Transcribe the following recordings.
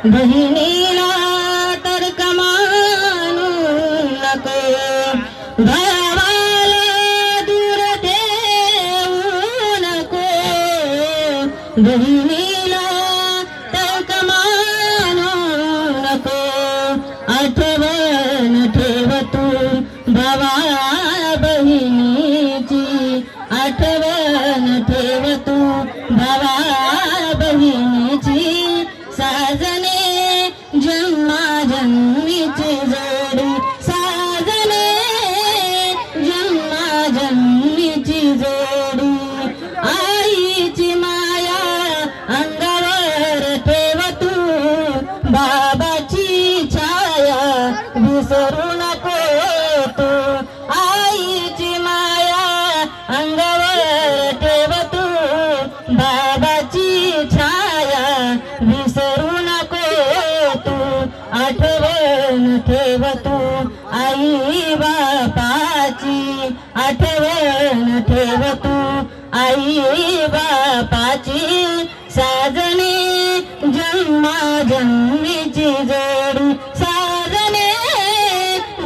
बहिणीला तर्क मानू नको, भावाला दूर ठेवू नको, बहिणीला तर्क मानू नको, आठवण ठेव तू भावा बहिणीची, आठवण ठेव तू भावा बहिणीची, साजने जन्माजन्मीची जोडी, साजने जन्माजन्मीची जोडी, आईची माया अंगावर ठेव तू, बाबाची छाया विसरू नको तू, आईची माया अंगावर ठेव तू, बाबाची छाया विसरू नको तू, आठवण ठेव तू आई बापाची, आठवण ठेव तू आई बापाची, साजने जन्माजन्मीची जोडी, साजने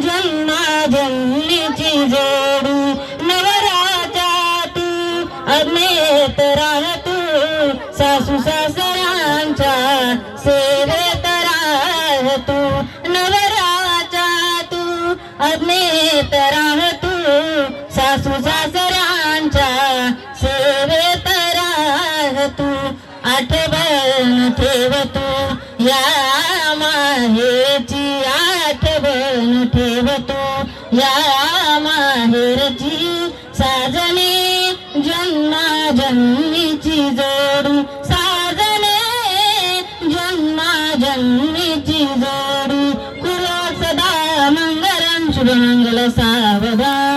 जन्माजन्मीची जोडी, नवराच्या तू अज्ञेत राह तू, सासू सासऱ्यांच्या सेवेत राह तू, नवराच्या तू अज्ञेत राह तू, सासू सासऱ्यांच्या सेवेत राह तू, आठवण ठेव तू या माहेरची, आठवण ठेव तू या माहेरची, साजने जन्माजन्मीची जोडी, साजने जन्माजन्मीची जोडी, कुल सदा मंगलम शुभमंगल सावधान.